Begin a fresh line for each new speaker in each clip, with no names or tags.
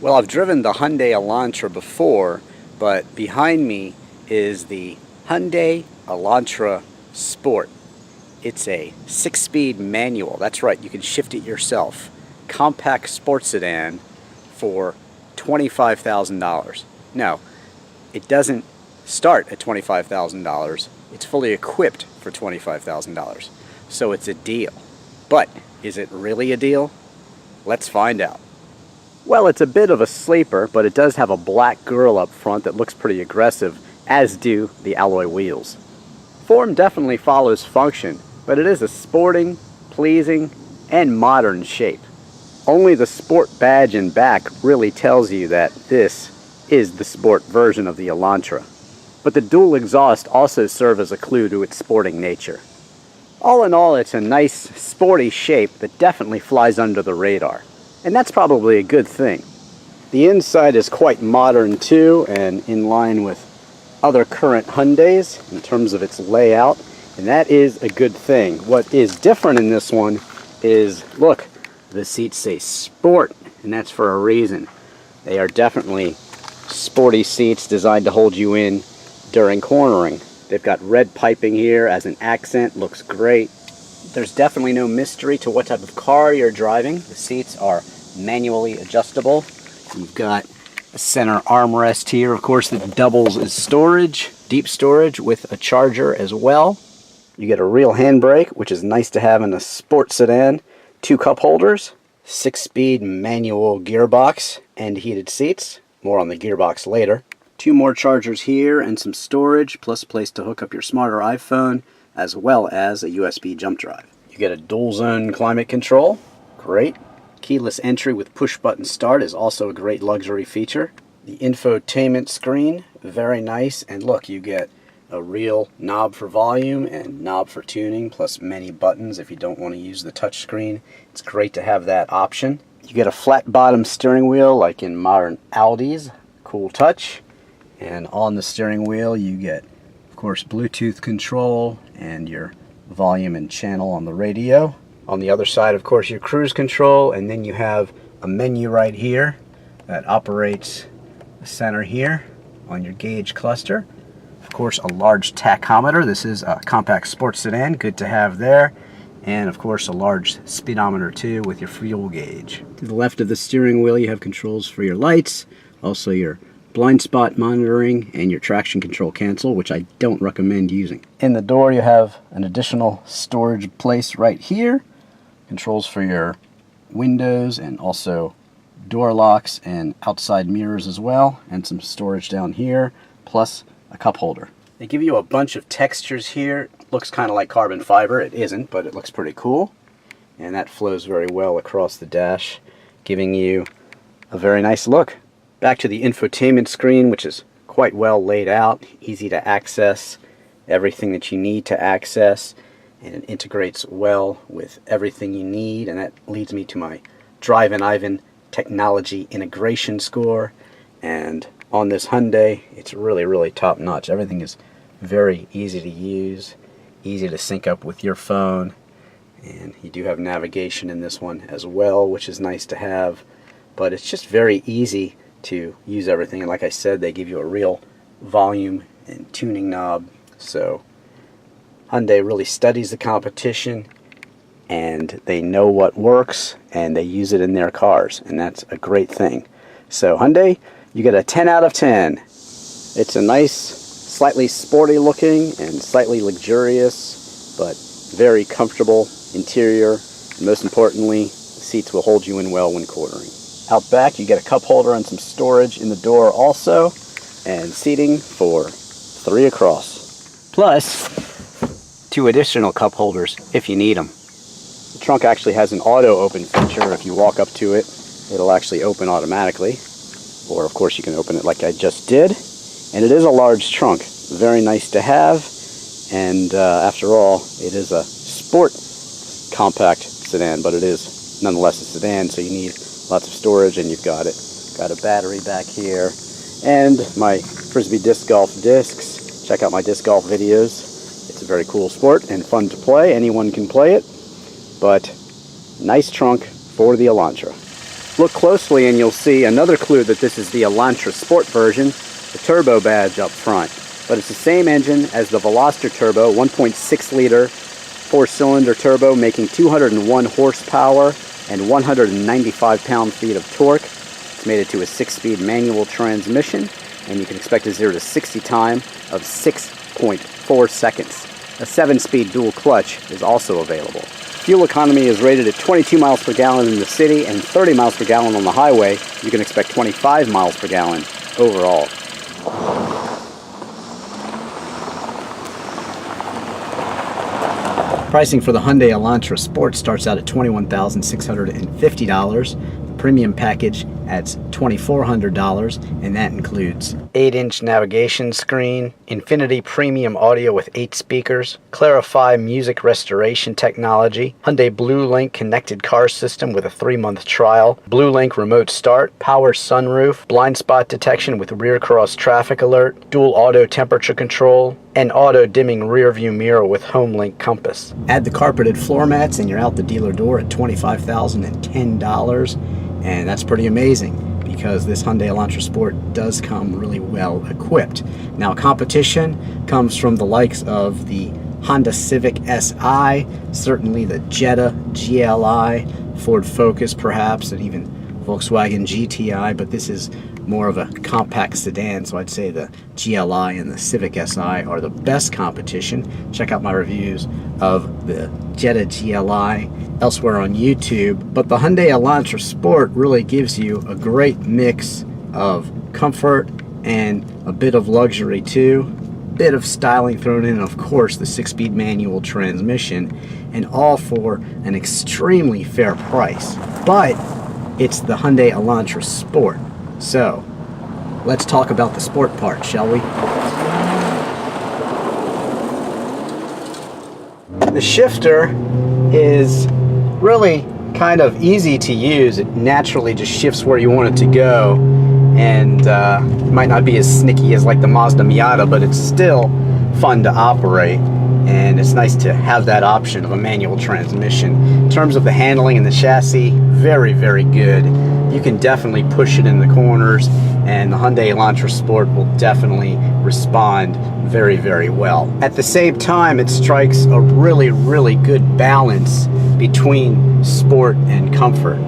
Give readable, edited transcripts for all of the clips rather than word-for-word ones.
Well, I've driven the Hyundai Elantra before, but behind me is the Hyundai Elantra Sport. It's a 6-speed manual. That's right, you can shift it yourself. Compact sports sedan for $25,000. No, it doesn't start at $25,000. It's fully equipped for $25,000. So it's a deal. But is it really a deal? Let's find out. Well, it's a bit of a sleeper, but it does have a black grille up front that looks pretty aggressive, as do the alloy wheels. Form definitely follows function, but it is a sporting, pleasing, and modern shape. Only the sport badge in back really tells you that this is the sport version of the Elantra. But the dual exhaust also serve as a clue to its sporting nature. All in all, it's a nice, sporty shape that definitely flies under the radar. And that's probably a good thing. The inside is quite modern too, and in line with other current Hyundais in terms of its layout, and that is a good thing. What is different in this one is, look, the seats say Sport, and that's for a reason. They are definitely sporty seats designed to hold you in during cornering. They've got red piping here as an accent, looks great. There's definitely no mystery to what type of car you're driving. The seats are manually adjustable. You've got a center armrest here, of course, that doubles as storage, deep storage with a charger as well. You get a real handbrake, which is nice to have in a sports sedan. 2 cup holders, 6-speed manual gearbox, and heated seats. More on the gearbox later. 2 more chargers here and some storage, plus a place to hook up your smarter iPhone, as well as a USB jump drive. You get a dual zone climate control, great. Keyless entry with push button start is also a great luxury feature. The infotainment screen, very nice, and look, you get a real knob for volume and knob for tuning, plus many buttons if you don't want to use the touch screen. It's great to have that option. You get a flat bottom steering wheel like in modern Audis, cool touch. And on the steering wheel you get, of course, Bluetooth control and your volume and channel on the radio. On the other side, of course, your cruise control, and then you have a menu right here that operates the center here on your gauge cluster. Of course, a large tachometer. This is a compact sports sedan, good to have there. And of course, a large speedometer too with your fuel gauge. To the left of the steering wheel, you have controls for your lights, also your blind spot monitoring, and your traction control cancel, which I don't recommend using. In the door, you have an additional storage place right here. Controls for your windows and also door locks and outside mirrors as well, and some storage down here, plus a cup holder. They give you a bunch of textures here. It looks kind of like carbon fiber. It isn't, but it looks pretty cool. And that flows very well across the dash, giving you a very nice look. Back to the infotainment screen, which is quite well laid out, easy to access, everything that you need to access, and it integrates well with everything you need. And that leads me to my Drivin technology integration score. And on this Hyundai, it's really top notch. Everything is very easy to use, easy to sync up with your phone, and you do have navigation in this one as well, which is nice to have. But it's just very easy to use everything, and like I said, they give you a real volume and tuning knob. So Hyundai really studies the competition, and they know what works, and they use it in their cars, and that's a great thing. So Hyundai, you get a 10 out of 10. It's a nice, slightly sporty looking and slightly luxurious, but very comfortable interior, and most importantly, the seats will hold you in well when cornering. Out back, you get a cup holder and some storage in the door also, and seating for 3 across. Plus 2 additional cup holders if you need them. The trunk actually has an auto open feature. If you walk up to it, it'll actually open automatically. Or of course you can open it like I just did. And it is a large trunk, very nice to have. And after all, it is a sport compact sedan, but it is nonetheless a sedan, so you need lots of storage, and you've got it. Got a battery back here, and my Frisbee disc golf discs. Check out my disc golf videos. It's a very cool sport and fun to play. Anyone can play it, but nice trunk for the Elantra. Look closely and you'll see another clue that this is the Elantra Sport version, the turbo badge up front. But it's the same engine as the Veloster Turbo, 1.6 liter 4-cylinder turbo, making 201 horsepower and 195 pound-feet of torque. It's made it to a 6-speed manual transmission, and you can expect a 0 to 60 time of 6.4 seconds. A 7-speed dual clutch is also available. Fuel economy is rated at 22 miles per gallon in the city and 30 miles per gallon on the highway. You can expect 25 miles per gallon overall. Pricing for the Hyundai Elantra Sport starts out at $21,650. The premium package adds $2,400, and that includes 8-inch navigation screen, Infinity premium audio with 8 speakers, Clarify music restoration technology, Hyundai Blue Link connected car system with a 3-month trial, Blue Link remote start, power sunroof, blind spot detection with rear cross traffic alert, dual auto temperature control, and auto dimming rear view mirror with home link compass. Add the carpeted floor mats and you're out the dealer door at $25,010, and that's pretty amazing because this Hyundai Elantra Sport does come really well equipped. Now, competition comes from the likes of the Honda Civic Si, certainly the Jetta GLI, Ford Focus perhaps, and even Volkswagen GTI, but this is more of a compact sedan, so I'd say the GLI and the Civic Si are the best competition. Check out my reviews of the Jetta GLI elsewhere on YouTube. But the Hyundai Elantra Sport really gives you a great mix of comfort and a bit of luxury too, bit of styling thrown in, and of course the 6-speed manual transmission, and all for an extremely fair price. But it's the Hyundai Elantra Sport. So, let's talk about the sport part, shall we? The shifter is really kind of easy to use. It naturally just shifts where you want it to go, and it might not be as snicky as like the Mazda Miata, but it's still fun to operate, and it's nice to have that option of a manual transmission. In terms of the handling and the chassis, very, very good. You can definitely push it in the corners, and the Hyundai Elantra Sport will definitely respond very, very well. At the same time, it strikes a really, really good balance between sport and comfort.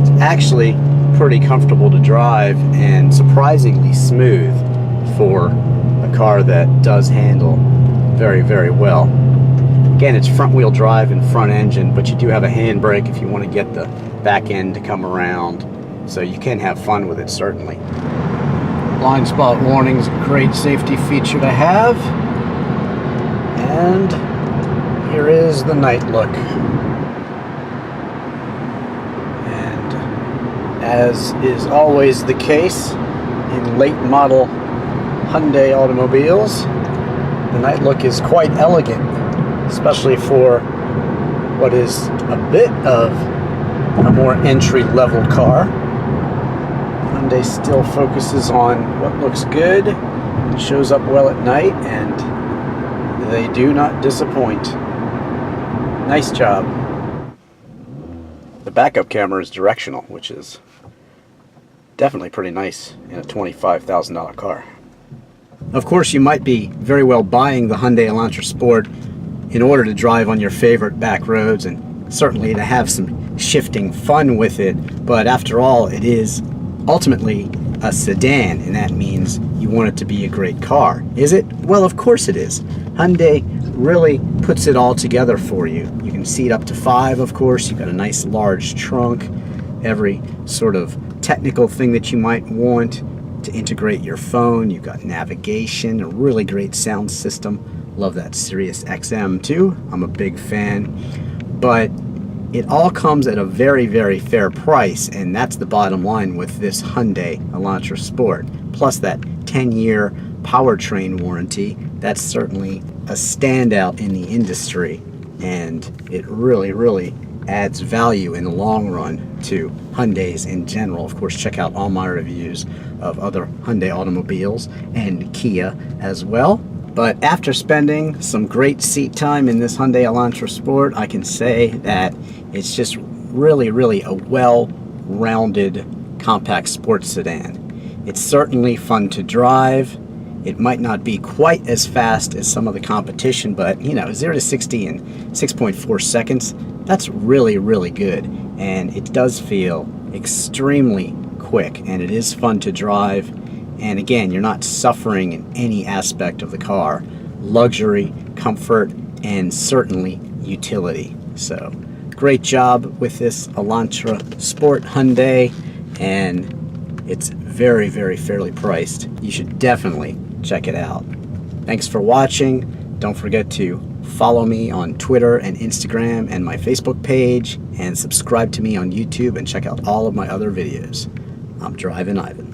It's actually pretty comfortable to drive and surprisingly smooth for a car that does handle very, very well. Again, it's front-wheel drive and front engine, but you do have a handbrake if you want to get the back end to come around, so you can have fun with it, certainly. Blind spot warning is a great safety feature to have. And here is the night look. And as is always the case in late model Hyundai automobiles, the night look is quite elegant, especially for what is a bit of a more entry-level car. Hyundai still focuses on what looks good, shows up well at night, and they do not disappoint. Nice job. The backup camera is directional, which is definitely pretty nice in a $25,000 car. Of course, you might be very well buying the Hyundai Elantra Sport in order to drive on your favorite back roads and certainly to have some shifting fun with it, but after all, it is ultimately a sedan, and that means you want it to be a great car. Is it? Well, of course it is. Hyundai really puts it all together for you. You can seat up to 5, of course. You've got a nice large trunk, every sort of technical thing that you might want to integrate your phone. You've got navigation, a really great sound system. Love that Sirius XM too. I'm a big fan. But it all comes at a very, very fair price, and that's the bottom line with this Hyundai Elantra Sport. Plus that 10-year powertrain warranty, that's certainly a standout in the industry, and it really, really adds value in the long run to Hyundais in general. Of course, check out all my reviews of other Hyundai automobiles and Kia as well. But after spending some great seat time in this Hyundai Elantra Sport, I can say that it's just really a well-rounded compact sports sedan. It's certainly fun to drive. It might not be quite as fast as some of the competition, but 0 to 60 in 6.4 seconds, that's really good. And it does feel extremely quick, and it is fun to drive. And again, you're not suffering in any aspect of the car. Luxury, comfort, and certainly utility. So great job with this Elantra Sport Hyundai, and it's very fairly priced. You should definitely check it out. Thanks for watching. Don't forget to follow me on Twitter and Instagram and my Facebook page, and subscribe to me on YouTube and check out all of my other videos. I'm Drivin' Ivan.